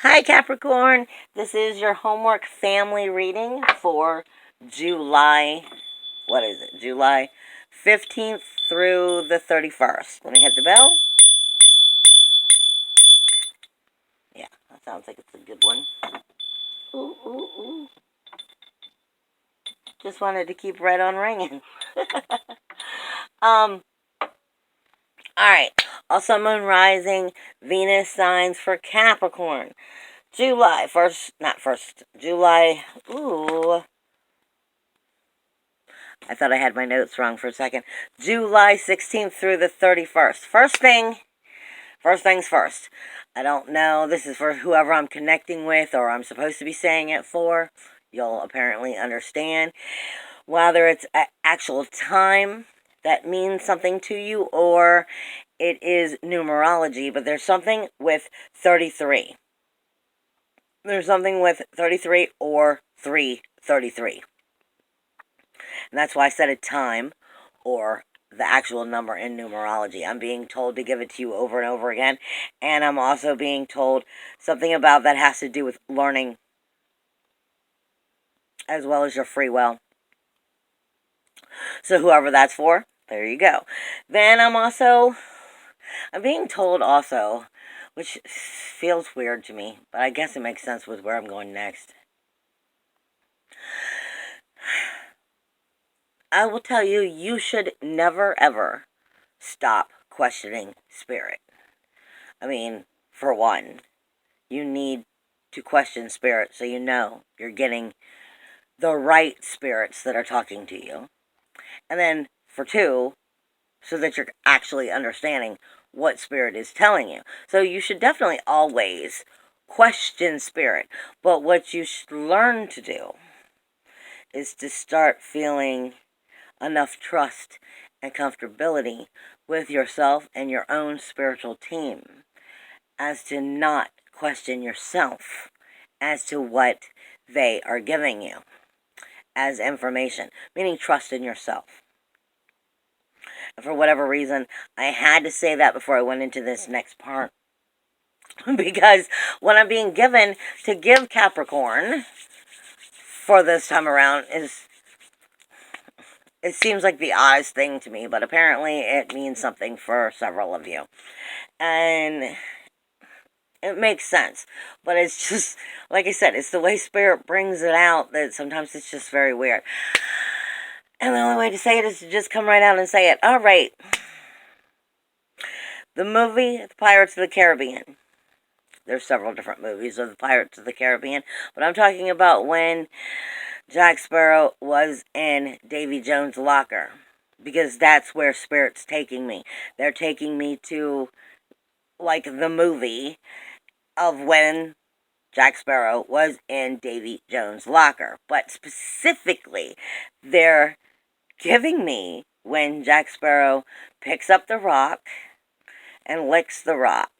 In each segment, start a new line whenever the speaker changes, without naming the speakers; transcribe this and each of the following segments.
Hi Capricorn, this is your homework family reading for July, July 15th through the 31st. Let me hit the bell. Yeah, that sounds like it's a good one. Ooh, ooh, ooh. Just wanted to keep right on ringing. Alright, also Moon Rising, Venus signs for Capricorn. July 1st, July, I thought I had my notes wrong for a second. July 16th through the 31st. First things first. I don't know. This is for whoever I'm connecting with or I'm supposed to be saying it for. You'll apparently understand. Whether it's an actual time that means something to you or it is numerology, but there's something with 33. There's something with 33 or 333. And that's why I said a time or the actual number in numerology. I'm being told to give it to you over and over again. And I'm also being told something about that has to do with learning as well as your free will. So whoever that's for, there you go. Then I'm being told also, which feels weird to me, but I guess it makes sense with where I'm going next. I will tell you, you should never ever stop questioning spirit. I mean, for one, you need to question spirit so you know you're getting the right spirits that are talking to you. And then for two, so that you're actually understanding what spirit is telling you. So you should definitely always question spirit. But what you should learn to do is to start feeling enough trust and comfortability with yourself and your own spiritual team as to not question yourself as to what they are giving you as information, meaning trust in yourself. And for whatever reason, I had to say that before I went into this next part. Because what I'm being given to give Capricorn for this time around it seems like the oddest thing to me, but apparently it means something for several of you. And it makes sense. But it's just, like I said, it's the way Spirit brings it out that sometimes it's just very weird. And the only way to say it is to just come right out and say it. All right. The movie, The Pirates of the Caribbean. There's several different movies of the Pirates of the Caribbean. But I'm talking about when Jack Sparrow was in Davy Jones' locker. Because that's where Spirit's taking me. They're taking me to, like, the movie of when Jack Sparrow was in Davy Jones' locker. But specifically, they're giving me when Jack Sparrow picks up the rock and licks the rock.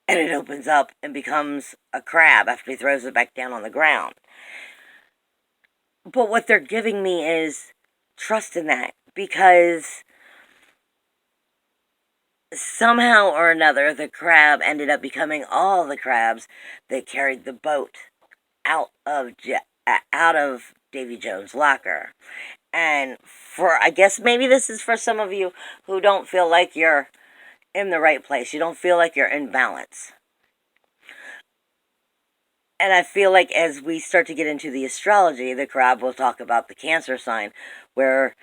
And it opens up and becomes a crab after he throws it back down on the ground. But what they're giving me is trust in that. Because somehow or another, the crab ended up becoming all the crabs that carried the boat out of Davy Jones' locker. And I guess maybe this is for some of you who don't feel like you're in the right place. You don't feel like you're in balance. And I feel like as we start to get into the astrology, the crab will talk about the Cancer sign, where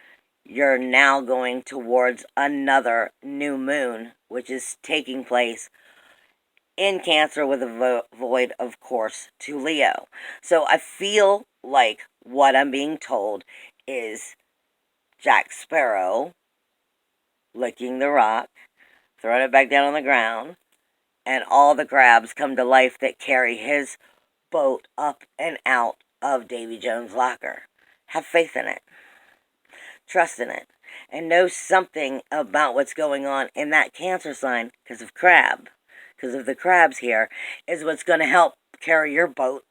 you're now going towards another new moon, which is taking place in Cancer with a void, of course, to Leo. So I feel like what I'm being told is Jack Sparrow licking the rock, throwing it back down on the ground, and all the crabs come to life that carry his boat up and out of Davy Jones' locker. Have faith in it. Trust in it. And know something about what's going on in that Cancer sign because of the crabs here, is what's going to help carry your boat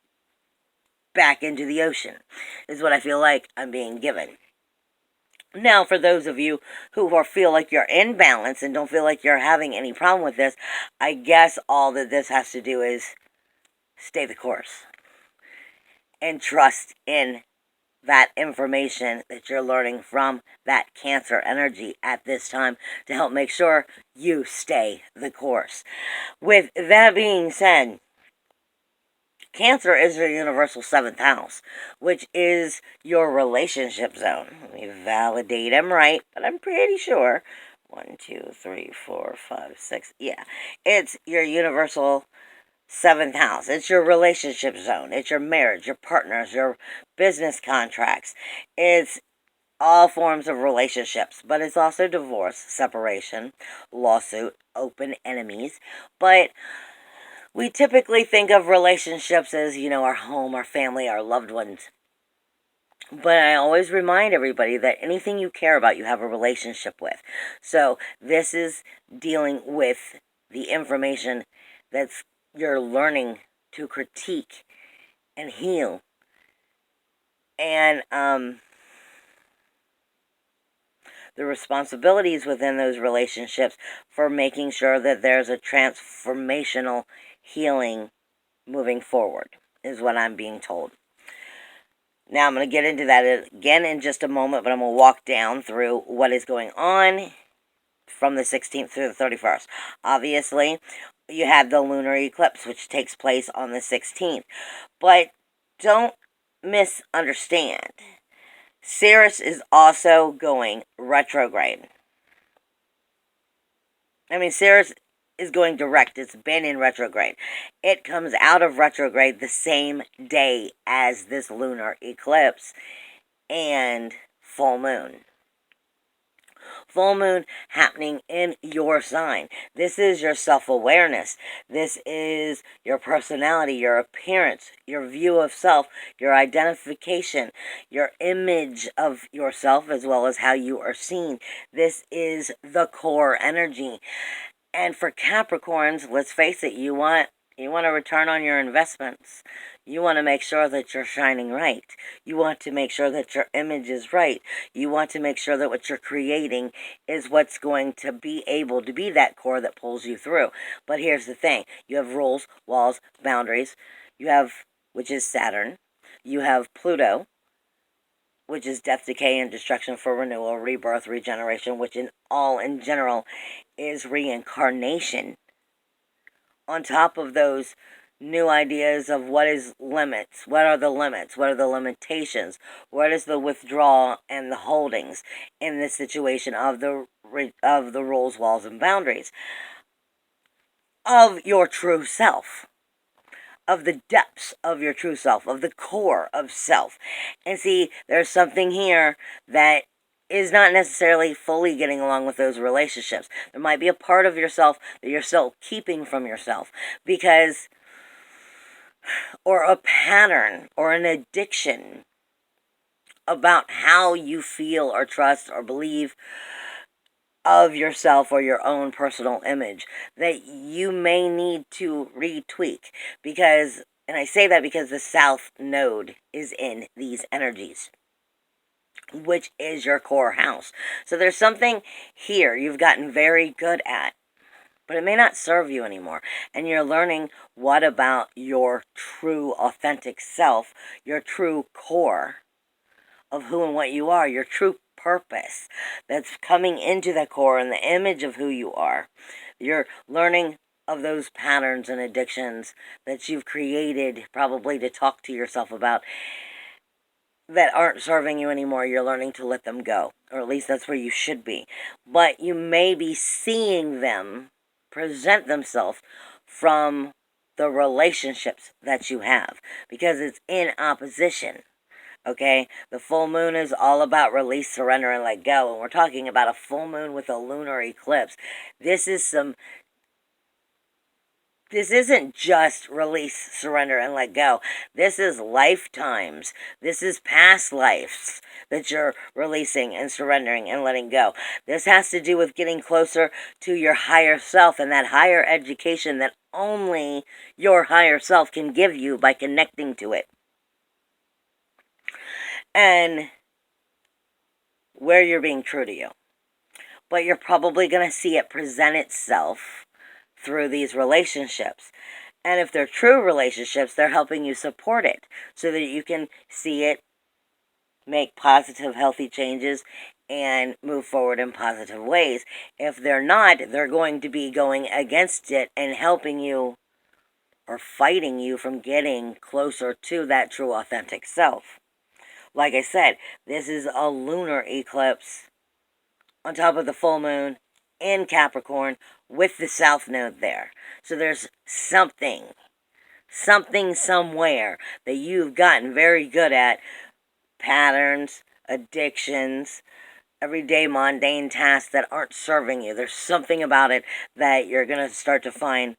back into the ocean, is what I feel like I'm being given. Now, for those of you who feel like you're in balance and don't feel like you're having any problem with this, I guess all that this has to do is stay the course and trust in that information that you're learning from that Cancer energy at this time to help make sure you stay the course. With that being said, Cancer is your universal 7th house, which is your relationship zone. Let me validate I'm right, but I'm pretty sure. 1, 2, 3, 4, 5, 6. Yeah. It's your universal 7th house. It's your relationship zone. It's your marriage, your partners, your business contracts. It's all forms of relationships, but it's also divorce, separation, lawsuit, open enemies. But we typically think of relationships as, our home, our family, our loved ones. But I always remind everybody that anything you care about, you have a relationship with. So this is dealing with the information that's you're learning to critique and heal. And the responsibilities within those relationships for making sure that there's a transformational healing moving forward is what I'm being told. Now I'm going to get into that again in just a moment, but I'm going to walk down through what is going on from the 16th through the 31st. Obviously, you have the lunar eclipse, which takes place on the 16th. But don't misunderstand. Ceres is also going retrograde. Ceres is going direct. It's been in retrograde. It comes out of retrograde the same day as this lunar eclipse and full moon. Full moon happening in your sign. This is your self-awareness. This is your personality, your appearance, your view of self, your identification, your image of yourself, as well as how you are seen. This is the core energy. And for Capricorns, let's face it, you want a return on your investments. You want to make sure that you're shining right. You want to make sure that your image is right. You want to make sure that what you're creating is what's going to be able to be that core that pulls you through. But here's the thing. You have rules, walls, boundaries. You have, which is Saturn. You have Pluto, which is death, decay, and destruction for renewal, rebirth, regeneration, which in general is reincarnation. On top of those new ideas of what is limits, what are the limits, what are the limitations, what is the withdrawal and the holdings in this situation of the rules, walls, and boundaries of your true self, of the depths of your true self, of the core of self. And see, there's something here that is not necessarily fully getting along with those relationships. There might be a part of yourself that you're still keeping from yourself because, or a pattern or an addiction about how you feel or trust or believe of yourself or your own personal image that you may need to retweak. Because, and I say that because the South Node is in these energies, which is your core house. So there's something here you've gotten very good at, but it may not serve you anymore. And you're learning what about your true, authentic self, your true core of who and what you are, your true purpose that's coming into the core and the image of who you are. You're learning of those patterns and addictions that you've created probably to talk to yourself about that aren't serving you anymore. You're learning to let them go, or at least that's where you should be. But you may be seeing them present themselves from the relationships that you have because it's in opposition. Okay, the full moon is all about release, surrender, and let go. And we're talking about a full moon with a lunar eclipse. This isn't just release, surrender, and let go. This is lifetimes. This is past lives that you're releasing and surrendering and letting go. This has to do with getting closer to your higher self and that higher education that only your higher self can give you by connecting to it. And where you're being true to you. But you're probably going to see it present itself through these relationships. And if they're true relationships, they're helping you support it so that you can see it, make positive, healthy changes, and move forward in positive ways. If they're not, they're going to be going against it and helping you or fighting you from getting closer to that true, authentic self. Like I said, this is a lunar eclipse on top of the full moon in Capricorn with the South Node there. So there's something somewhere that you've gotten very good at. Patterns, addictions, everyday mundane tasks that aren't serving you. There's something about it that you're going to start to find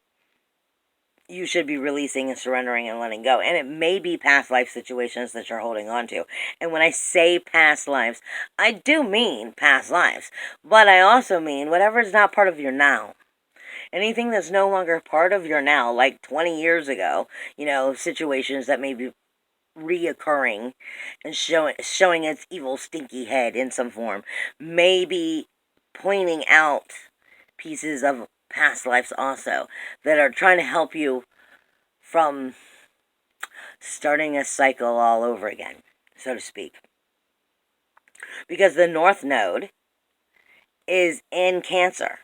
you should be releasing and surrendering and letting go. And it may be past life situations that you're holding on to. And when I say past lives, I do mean past lives. But I also mean whatever is not part of your now. Anything that's no longer part of your now, like 20 years ago, situations that may be reoccurring and showing its evil, stinky head in some form, maybe pointing out pieces of past lives also that are trying to help you from starting a cycle all over again, so to speak. Because the North Node is in Cancer.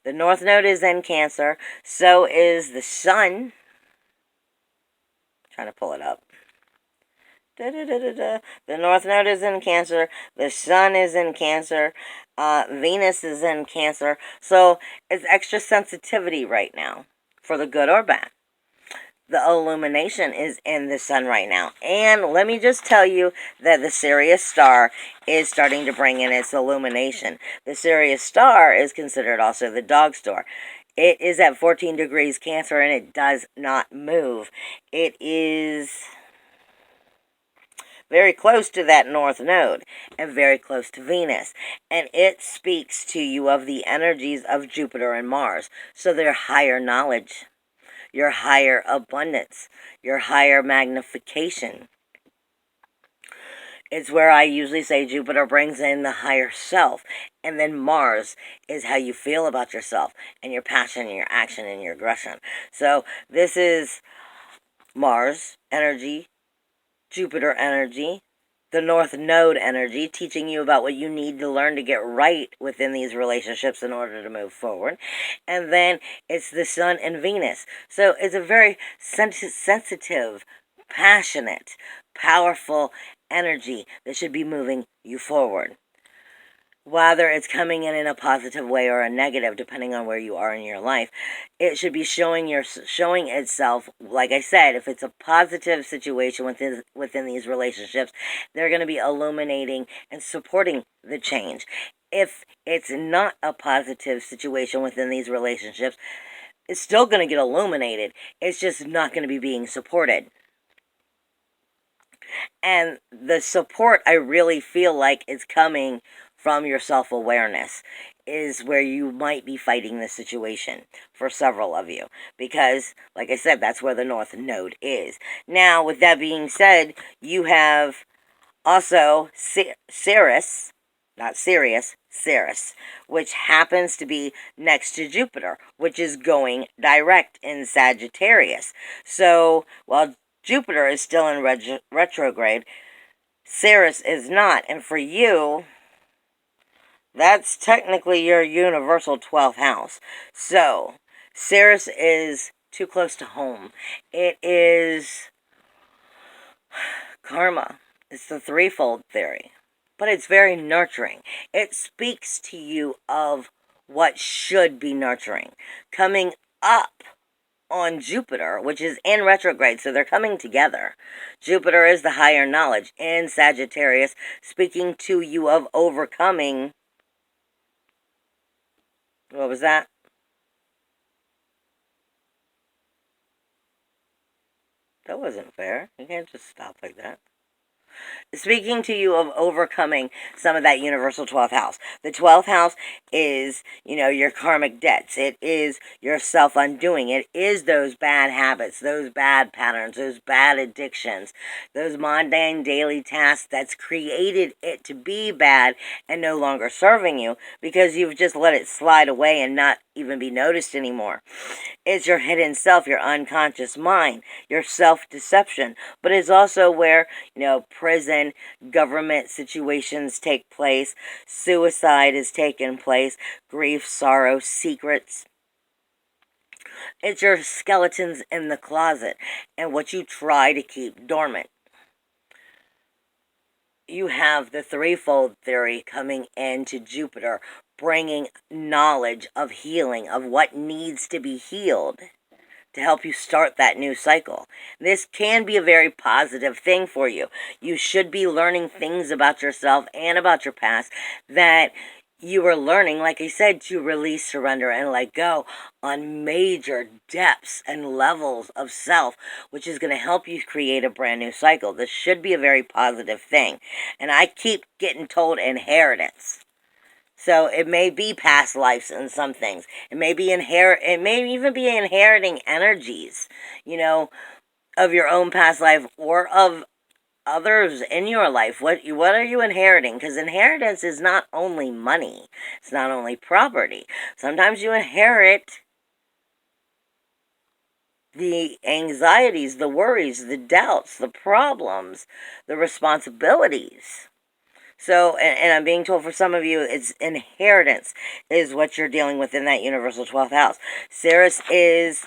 The North Node is in Cancer. So is the Sun. I'm trying to pull it up. The North Node is in Cancer. The Sun is in Cancer. Venus is in Cancer. So it's extra sensitivity right now, for the good or bad. The illumination is in the Sun right now. And let me just tell you that the Sirius star is starting to bring in its illumination. The Sirius star is considered also the dog star. It is at 14 degrees Cancer and it does not move. It is very close to that North Node and very close to Venus. And it speaks to you of the energies of Jupiter and Mars. So their higher knowledge, your higher abundance, your higher magnification. It's where I usually say Jupiter brings in the higher self. And then Mars is how you feel about yourself and your passion and your action and your aggression. So this is Mars energy, Jupiter energy, the North Node energy, teaching you about what you need to learn to get right within these relationships in order to move forward. And then it's the Sun and Venus. So it's a very sensitive, passionate, powerful energy that should be moving you forward. Whether it's coming in a positive way or a negative, depending on where you are in your life, it should be showing itself. Like I said, if it's a positive situation within these relationships, they're going to be illuminating and supporting the change. If it's not a positive situation within these relationships, it's still going to get illuminated. It's just not going to be being supported. And the support, I really feel like, is coming from your self-awareness, is where you might be fighting the situation for several of you. Because, like I said, that's where the North Node is. Now, with that being said, you have also Ceres, not Sirius, Ceres, which happens to be next to Jupiter, which is going direct in Sagittarius. So, while Jupiter is still in retrograde, Ceres is not. And for you, that's technically your universal 12th house. So, Ceres is too close to home. It is karma. It's the threefold theory. But it's very nurturing. It speaks to you of what should be nurturing. Coming up on Jupiter, which is in retrograde, so they're coming together. Jupiter is the higher knowledge in Sagittarius, speaking to you of overcoming. What was that? That wasn't fair. You can't just stop like that. Speaking to you of overcoming some of that universal 12th house. The 12th house is, your karmic debts. It is your self-undoing. It is those bad habits, those bad patterns, those bad addictions, those mundane daily tasks that's created it to be bad and no longer serving you because you've just let it slide away and not even be noticed anymore. It's your hidden self, your unconscious mind, your self-deception. But it's also where, prison, government situations take place, suicide has taken place, grief, sorrow, secrets. It's your skeletons in the closet and what you try to keep dormant. You have the threefold theory coming into Jupiter, bringing knowledge of healing, of what needs to be healed to help you start that new cycle. This can be a very positive thing for you. You should be learning things about yourself and about your past that you were learning, like I said, to release, surrender, and let go on major depths and levels of self, which is going to help you create a brand new cycle. This should be a very positive thing. And I keep getting told inheritance. So it may be past lives in some things. It may even be inheriting energies, of your own past life or of others in your life. What are you inheriting? Because inheritance is not only money. It's not only property. Sometimes you inherit the anxieties, the worries, the doubts, the problems, the responsibilities. So, and I'm being told for some of you, it's inheritance is what you're dealing with in that universal 12th house. Ceres is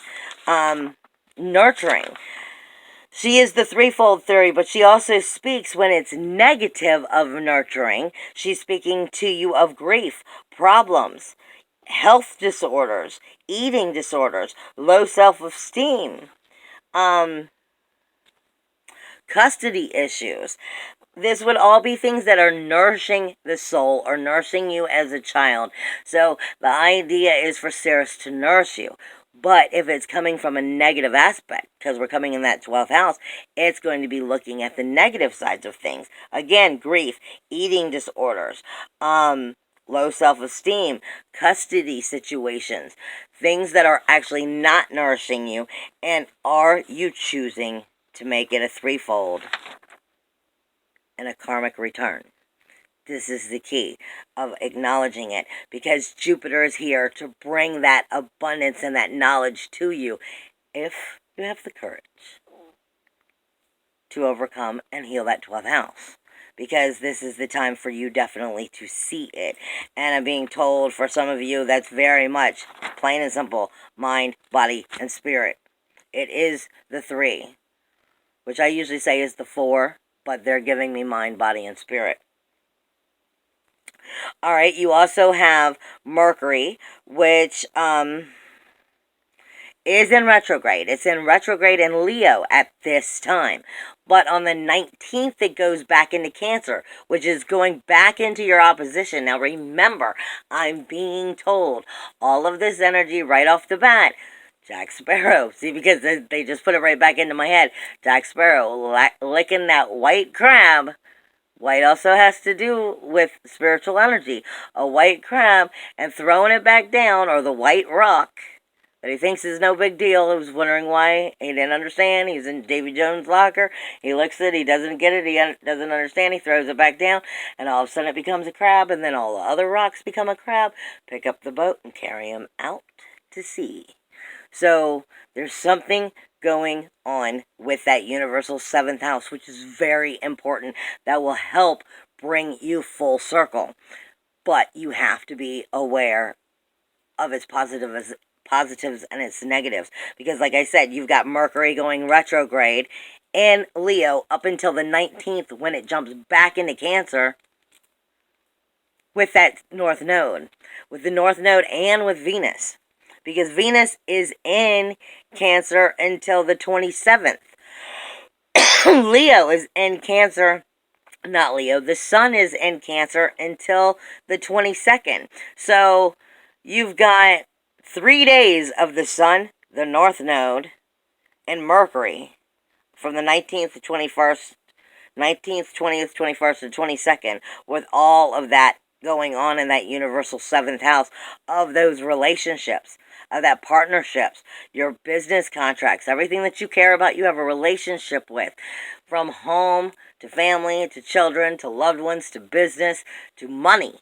nurturing. She is the threefold theory, but she also speaks when it's negative of nurturing. She's speaking to you of grief, problems, health disorders, eating disorders, low self-esteem, custody issues. This would all be things that are nourishing the soul or nourishing you as a child. So the idea is for Ceres to nourish you. But if it's coming from a negative aspect, because we're coming in that 12th house, it's going to be looking at the negative sides of things. Again, grief, eating disorders, low self-esteem, custody situations, things that are actually not nourishing you. And are you choosing to make it a threefold and a karmic return? This is the key of acknowledging it, because Jupiter is here to bring that abundance and that knowledge to you if you have the courage to overcome and heal that 12th house. Because this is the time for you definitely to see it. And I'm being told for some of you that's very much plain and simple: mind, body, and spirit. It is the 3, which I usually say is the 4, but they're giving me mind, body, and spirit. All right, you also have Mercury, which is in retrograde. It's in retrograde in Leo at this time. But on the 19th, it goes back into Cancer, which is going back into your opposition. Now remember, I'm being told all of this energy right off the bat. Jack Sparrow. See, because they just put it right back into my head. Jack Sparrow licking that white crab. White also has to do with spiritual energy. A white crab and throwing it back down, or the white rock that he thinks is no big deal. He was wondering why. He didn't understand. He's in Davy Jones' locker. He looks at it. He doesn't get it. He doesn't understand. He throws it back down. And all of a sudden it becomes a crab. And then all the other rocks become a crab. Pick up the boat and carry him out to sea. So there's something going on with that universal 7th house, which is very important, that will help bring you full circle. But you have to be aware of its positives and its negatives. Because like I said, you've got Mercury going retrograde in Leo up until the 19th, when it jumps back into Cancer with that North Node. With the North Node and with Venus. Because Venus is in Cancer until the 27th. Leo is in Cancer. Not Leo. The Sun is in Cancer until the 22nd. So you've got 3 days of the Sun, the North Node, and Mercury from the 19th to 21st 19th, 20th, 21st, and 22nd, with all of that going on in that universal 7th house of those relationships, of that partnerships, your business contracts, everything that you care about, you have a relationship with. From home to family to children to loved ones to business to money.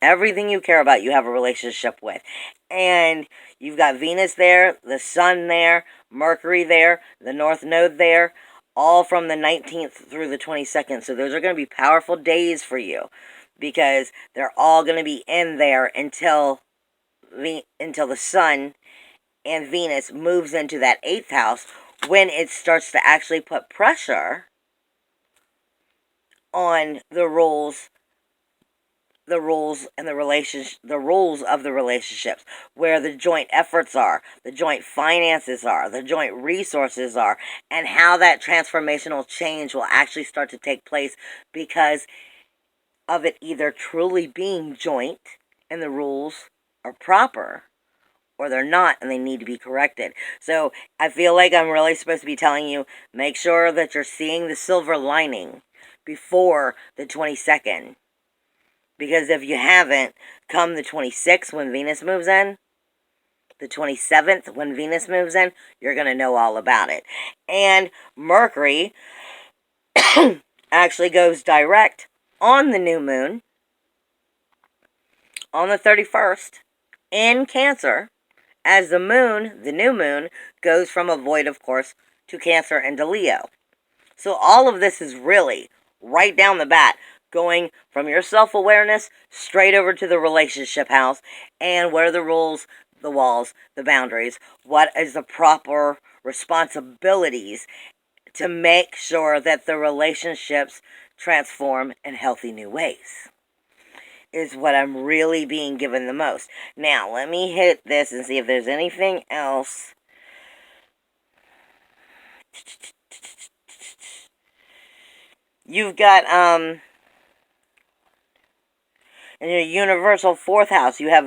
Everything you care about, you have a relationship with. And you've got Venus there, the Sun there, Mercury there, the North Node there, all from the 19th through the 22nd. So those are going to be powerful days for you because they're all going to be in there until the Sun and Venus moves into that 8th house, when it starts to actually put pressure on the rules and the rules of the relationships, where the joint efforts are, the joint finances are, the joint resources are, and how that transformational change will actually start to take place because of it either truly being joint and the rules are proper, or they're not and they need to be corrected. So I feel like I'm really supposed to be telling you, make sure that you're seeing the silver lining before the 22nd. Because if you haven't, come the 26th when Venus moves in, the 27th when Venus moves in, you're going to know all about it. And Mercury actually goes direct on the new moon on the 31st in Cancer, as the new moon, goes from a void, of course, to Cancer and to Leo. So all of this is really, right down the bat, going from your self-awareness straight over to the relationship house, and what are the rules, the walls, the boundaries, what is the proper responsibilities to make sure that the relationships transform in healthy new ways, is what I'm really being given the most. Now, let me hit this and see if there's anything else. You've got, in your universal 4th house, you have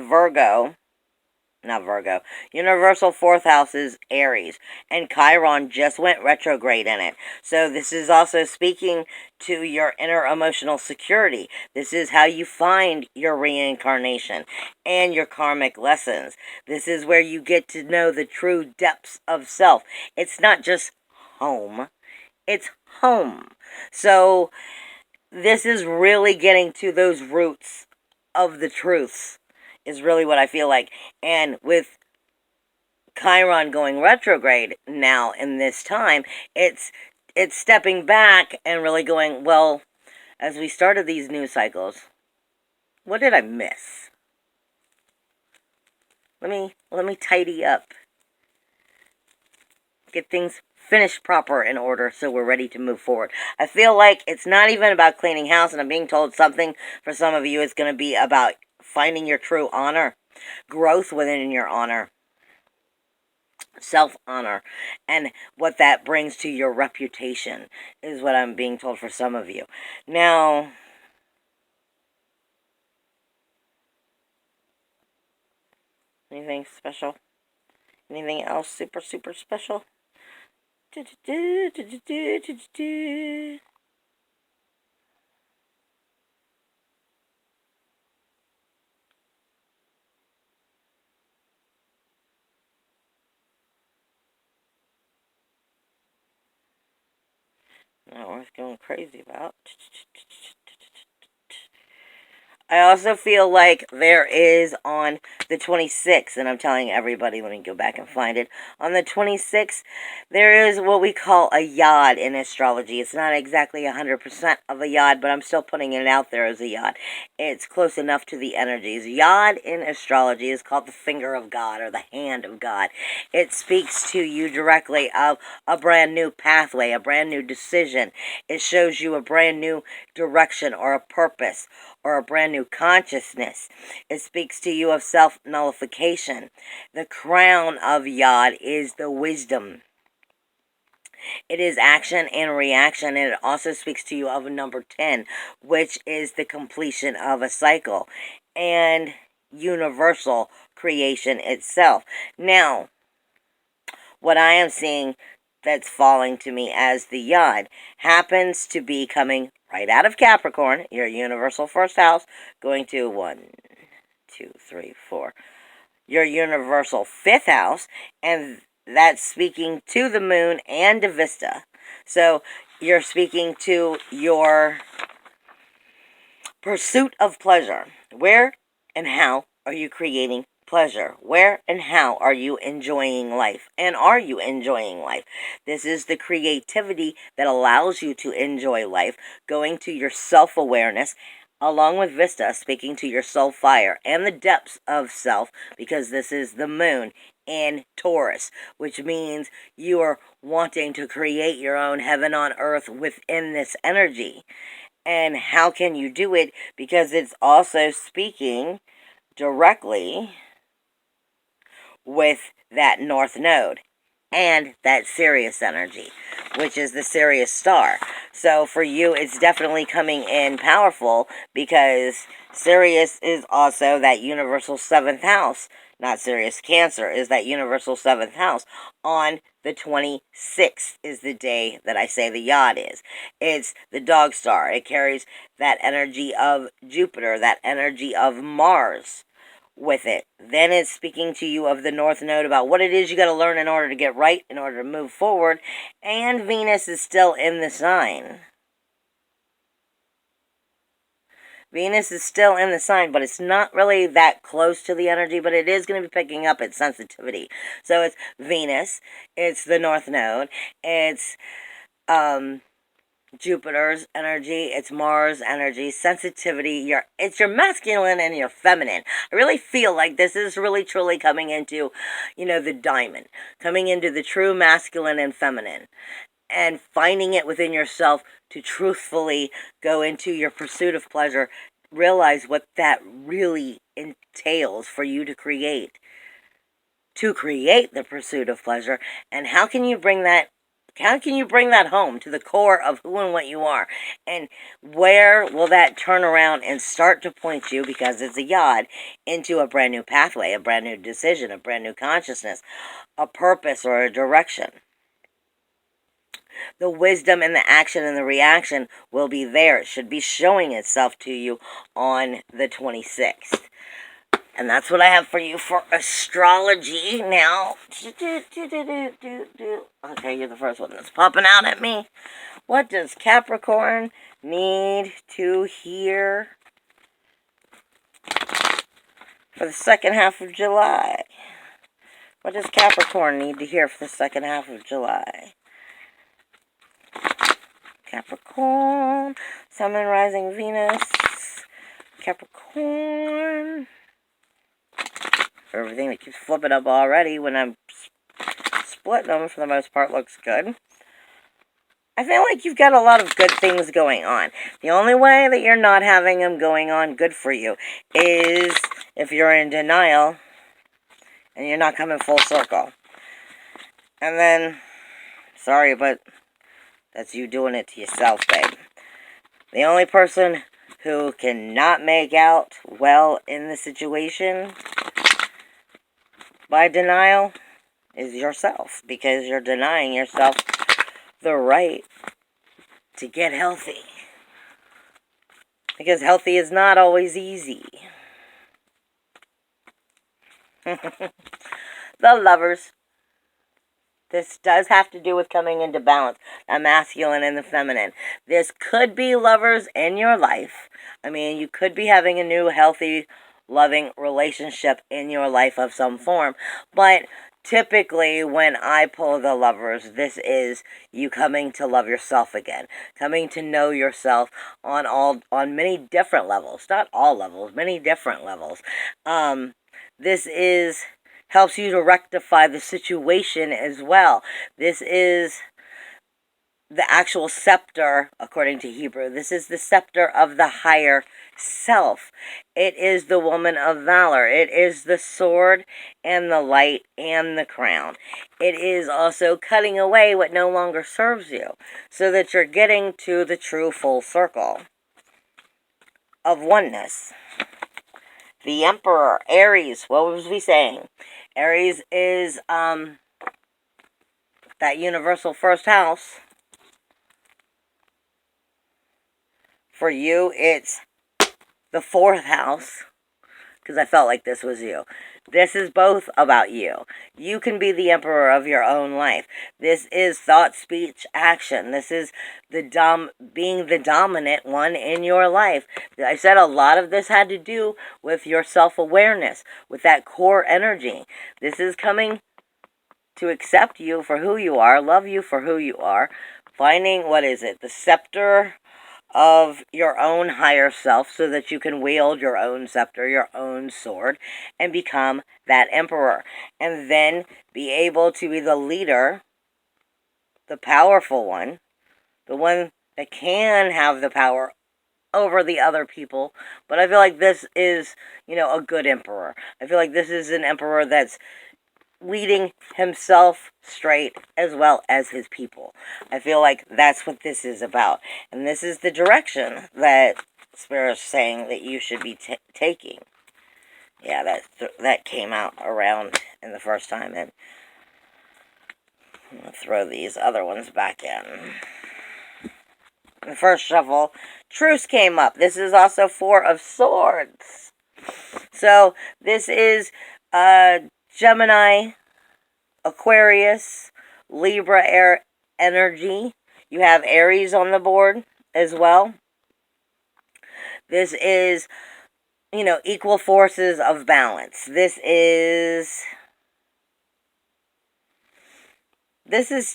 Universal 4th house is Aries, and Chiron just went retrograde in it. So this is also speaking to your inner emotional security. This is how you find your reincarnation and your karmic lessons. This is where you get to know the true depths of self. It's not just home, it's home. So this is really getting to those roots of the truths, is really what I feel like. And with Chiron going retrograde now in this time, it's stepping back and really going, well, as we started these news cycles, what did I miss? Let me tidy up. Get things finished proper in order so we're ready to move forward. I feel like it's not even about cleaning house, and I'm being told something for some of you is going to be about finding your true honor, growth within your honor, self-honor, and what that brings to your reputation is what I'm being told for some of you. Now, anything special? Anything else super, super special? Not worth going crazy about. I also feel like there is on the 26th, and I'm telling everybody, let me go back and find it. On the 26th, there is what we call a yod in astrology. It's not exactly 100% of a yod, but I'm still putting it out there as a yod. It's close enough to the energies. Yod in astrology is called the finger of God or the hand of God. It speaks to you directly of a brand new pathway, a brand new decision. It shows you a brand new direction or a purpose or a brand new consciousness. It speaks to you of self-nullification. The crown of Yod is the wisdom. It is action and reaction, and it also speaks to you of number 10, which is the completion of a cycle and universal creation itself. Now, what I am seeing that's falling to me as the yod happens to be coming right out of Capricorn, your universal first house, going to 1, 2, 3, 4, your universal fifth house, and that's speaking to the moon and to Vista. So you're speaking to your pursuit of pleasure. Where and how are you creating pleasure? Where and how are you enjoying life? And are you enjoying life? This is the creativity that allows you to enjoy life, going to your self-awareness, along with Vista, speaking to your soul fire and the depths of self, because this is the moon in Taurus, which means you are wanting to create your own heaven on earth within this energy. And how can you do it? Because it's also speaking directly with that North Node and that Sirius energy, which is the Sirius star. So for you, it's definitely coming in powerful, because Sirius is also that universal 7th house. Not Sirius, Cancer is that universal 7th house. On the 26th is the day that I say the yod is. It's the dog star. It carries that energy of Jupiter, that energy of Mars with it. Then it's speaking to you of the North Node about what it is you got to learn in order to get right, in order to move forward. And Venus is still in the sign. Venus is still in the sign, but it's not really that close to the energy, but it is going to be picking up its sensitivity. So it's Venus, it's the North Node, it's Jupiter's energy, it's Mars energy, sensitivity, it's your masculine and your feminine. I really feel like this is really truly coming into, the diamond, coming into the true masculine and feminine, and finding it within yourself to truthfully go into your pursuit of pleasure. Realize what that really entails for you to create the pursuit of pleasure, and how can you bring that home to the core of who and what you are? And where will that turn around and start to point you, because it's a yod, into a brand new pathway, a brand new decision, a brand new consciousness, a purpose or a direction? The wisdom and the action and the reaction will be there. It should be showing itself to you on the 26th. And that's what I have for you for astrology. Now, okay, you're the first one that's popping out at me. What does Capricorn need to hear for the second half of July? What does Capricorn need to hear for the second half of July? Capricorn, Sun and Rising Venus, Capricorn. Everything that keeps flipping up already when I'm splitting them, for the most part, looks good. I feel like you've got a lot of good things going on. The only way that you're not having them going on good for you is if you're in denial and you're not coming full circle. And then, sorry, but that's you doing it to yourself, babe. The only person who cannot make out well in the situation by denial is yourself, because you're denying yourself the right to get healthy. Because healthy is not always easy. The Lovers. This does have to do with coming into balance, the masculine and the feminine. This could be lovers in your life. I mean, you could be having a new, healthy, loving relationship in your life of some form. But typically, when I pull the Lovers, this is you coming to love yourself again, coming to know yourself on many different levels. Not all levels, many different levels. This helps you to rectify the situation as well. This is the actual scepter, according to Hebrew. This is the scepter of the higher self. It is the woman of valor. It is the sword and the light and the crown. It is also cutting away what no longer serves you, so that you're getting to the true full circle of oneness. The Emperor, Aries, what was we saying? Aries is that universal first house. For you, it's the fourth house, because I felt like this was you. This is both about you. You can be the emperor of your own life. This is thought, speech, action. This is being the dominant one in your life. I said a lot of this had to do with your self-awareness, with that core energy. This is coming to accept you for who you are, love you for who you are, finding, the scepter of your own higher self so that you can wield your own scepter, your own sword, and become that emperor. And then be able to be the leader, the powerful one, the one that can have the power over the other people. But I feel like this is, a good emperor. I feel like this is an emperor that's leading himself straight as well as his people. I feel like that's what this is about. And this is the direction that Spirit's saying that you should be taking. Yeah, that came out around in the first time. And I'm going to throw these other ones back in. In the first shuffle, Truce came up. This is also Four of Swords. So this is Gemini, Aquarius, Libra air energy. You have Aries on the board as well. This is, equal forces of balance. This is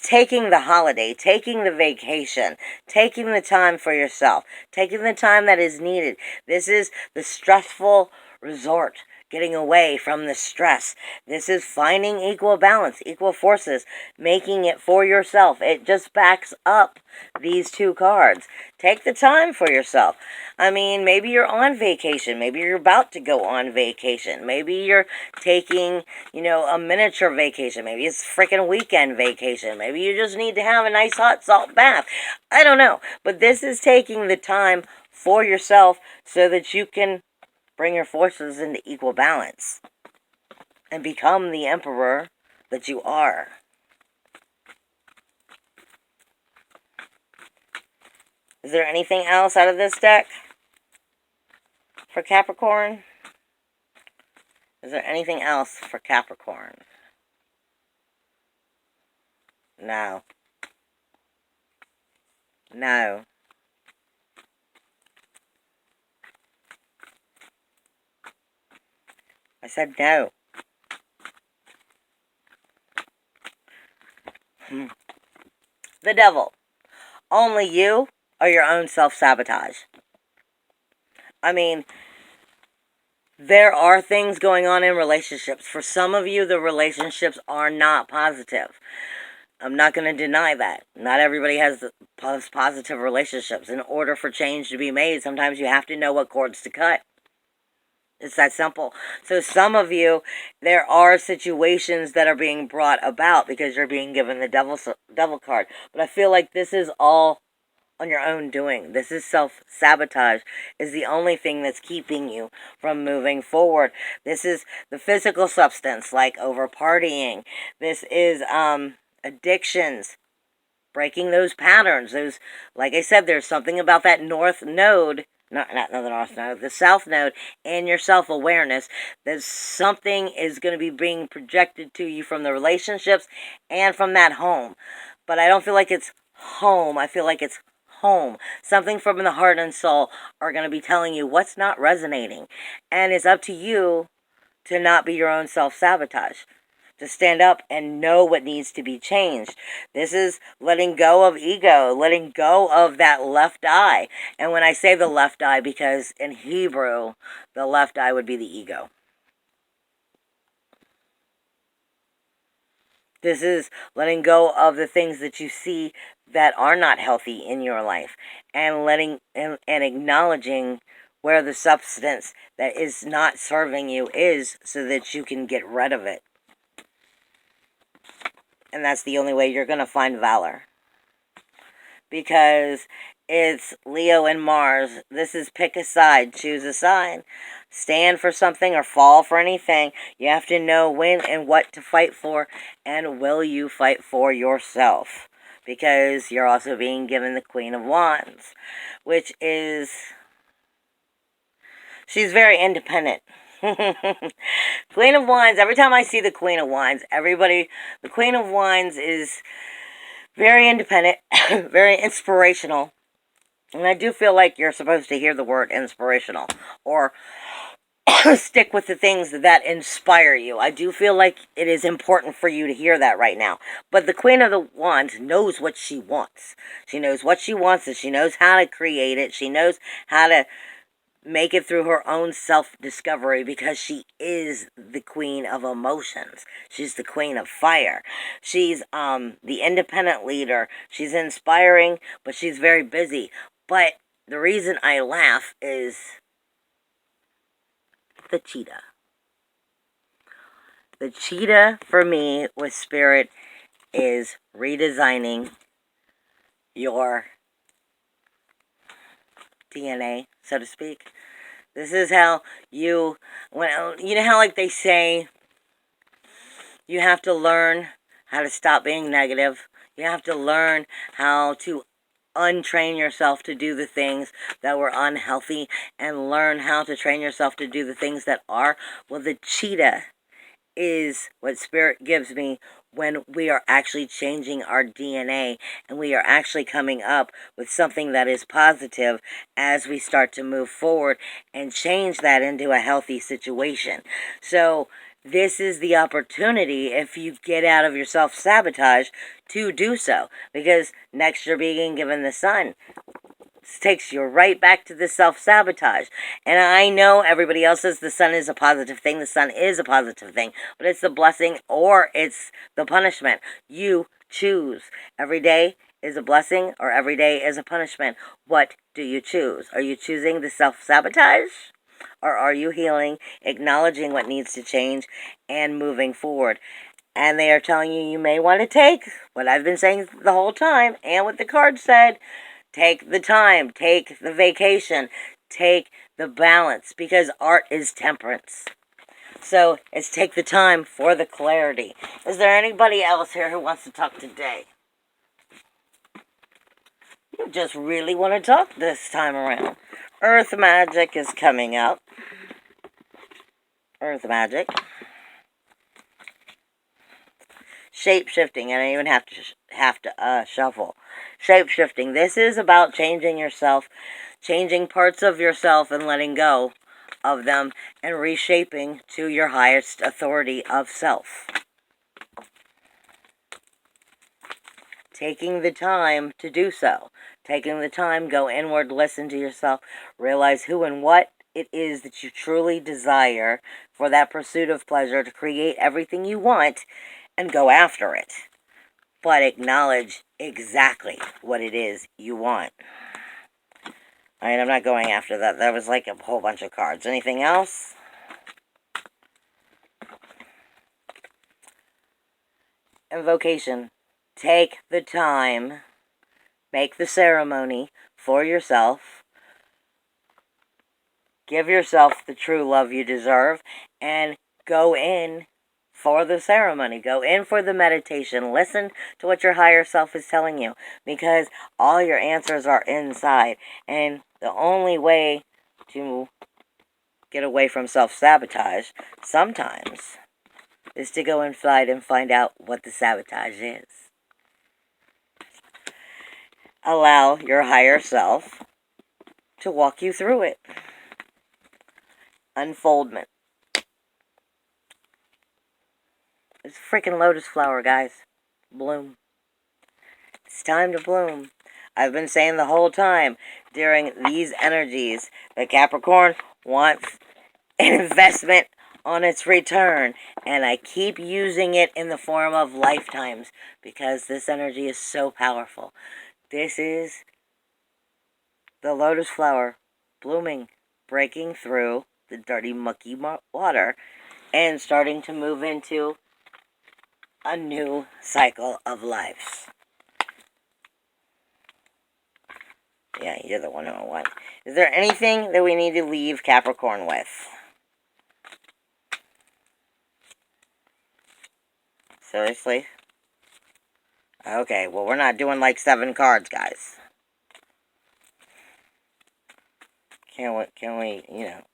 taking the holiday, taking the vacation, taking the time for yourself, taking the time that is needed. This is the stressful resort, getting away from the stress. This is finding equal balance, equal forces, making it for yourself. It just backs up these two cards. Take the time for yourself. I mean, maybe you're on vacation. Maybe you're about to go on vacation. Maybe you're taking, a miniature vacation. Maybe it's freaking weekend vacation. Maybe you just need to have a nice hot salt bath. I don't know. But this is taking the time for yourself so that you can bring your forces into equal balance and become the emperor that you are. Is there anything else out of this deck for Capricorn? Is there anything else for Capricorn? No. No. I said no. The Devil. Only you are your own self-sabotage. I mean, there are things going on in relationships. For some of you, the relationships are not positive. I'm not going to deny that. Not everybody has positive relationships. In order for change to be made, sometimes you have to know what cords to cut. It's that simple. So some of you, there are situations that are being brought about because you're being given the devil card. But I feel like this is all on your own doing. This is self-sabotage, is the only thing that's keeping you from moving forward. This is the physical substance, like over partying. This is addictions, breaking those patterns. Those, like I said, there's something about that north node, not the north node, the south node, and your self-awareness. That something is going to be being projected to you from the relationships and from that home. But I don't feel like it's home. I feel like it's home. Something from the heart and soul are going to be telling you what's not resonating. And it's up to you to not be your own self-sabotage. To stand up and know what needs to be changed. This is letting go of ego, letting go of that left eye. And when I say the left eye, because in Hebrew, the left eye would be the ego. This is letting go of the things that you see that are not healthy in your life, and letting and acknowledging where the substance that is not serving you is, so that you can get rid of it. And that's the only way you're going to find valor. Because It's Leo and Mars. This is pick a side, choose a side. Stand for something or fall for anything. You have to know when and what to fight for, and will you fight for yourself? Because you're also being given the Queen of Wands, which is, she's very independent. Queen of Wands, every time I see the Queen of Wands, the Queen of Wands is very independent, very inspirational. And I do feel like you're supposed to hear the word inspirational, or stick with the things that inspire you. I do feel like it is important for you to hear that right now. But the Queen of the Wands knows what she wants. She knows what she wants, and she knows how to create it. She knows how to make it through her own self-discovery, because she is the queen of emotions. She's the queen of fire. She's the independent leader. She's inspiring, but she's very busy. But the reason I laugh is the cheetah. The cheetah, for me, with Spirit, is redesigning your DNA, so to speak. This is how you know how, like, they say, you have to learn how to stop being negative. You have to learn how to untrain yourself to do the things that were unhealthy, and learn how to train yourself to do the things that are. Well, the cheetah is what Spirit gives me when we are actually changing our DNA, and we are actually coming up with something that is positive as we start to move forward and change that into a healthy situation. So this is the opportunity, if you get out of your self-sabotage, to do so. Because next you're being given the sun. This takes you right back to the self-sabotage. And I know everybody else says the sun is a positive thing. The sun is a positive thing. But it's the blessing or it's the punishment. You choose. Every day is a blessing or every day is a punishment. What do you choose? Are you choosing the self-sabotage? Or are you healing, acknowledging what needs to change, and moving forward? And they are telling you, you may want to take what I've been saying the whole time, and what the card said. Take the time, take the vacation, take the balance, because art is temperance. So it's take the time for the clarity. Is there anybody else here who wants to talk today? You just really want to talk this time around. Earth magic is coming up. Earth magic. Shape-shifting, and I even have to shuffle. Shape-shifting. This is about changing yourself, changing parts of yourself and letting go of them, and reshaping to your highest authority of self. Taking the time to do so. Taking the time, go inward, listen to yourself, realize who and what it is that you truly desire for that pursuit of pleasure, to create everything you want, and go after it. But acknowledge exactly what it is you want. Alright, I'm not going after that. That was like a whole bunch of cards. Anything else? Invocation. Take the time. Make the ceremony for yourself. Give yourself the true love you deserve. And go in for the ceremony. Go in for the meditation. Listen to what your higher self is telling you, because all your answers are inside. And the only way to get away from self-sabotage sometimes is to go inside and find out what the sabotage is. Allow your higher self to walk you through it. Unfoldment. It's a freaking lotus flower, guys. Bloom. It's time to bloom. I've been saying the whole time during these energies that Capricorn wants an investment on its return. And I keep using it in the form of lifetimes, because this energy is so powerful. This is the lotus flower blooming, breaking through the dirty, mucky water, and starting to move into a new cycle of life. Yeah, you're the 101. Is there anything that we need to leave Capricorn with? Seriously? Okay, well, we're not doing like 7 cards, guys. Can we,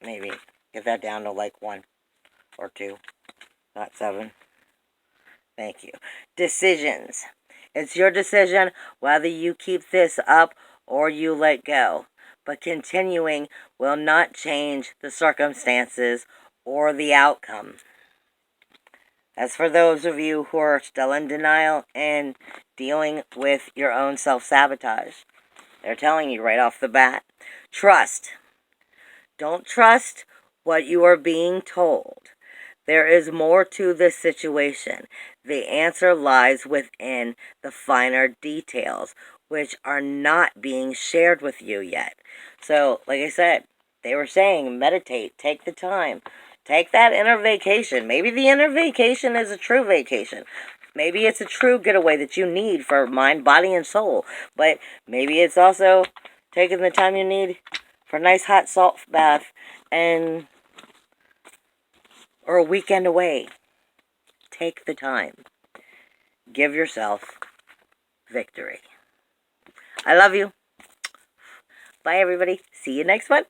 maybe get that down to like 1 or 2, not 7? Thank you. Decisions. It's your decision whether you keep this up or you let go. But continuing will not change the circumstances or the outcome. As for those of you who are still in denial and dealing with your own self-sabotage, they're telling you right off the bat, trust. Don't trust what you are being told. There is more to this situation. The answer lies within the finer details, which are not being shared with you yet. So, like I said, they were saying, meditate, take the time. Take that inner vacation. Maybe the inner vacation is a true vacation. Maybe it's a true getaway that you need for mind, body, and soul. But maybe it's also taking the time you need for a nice hot salt bath or a weekend away. Take the time. Give yourself victory. I love you. Bye, everybody. See you next month.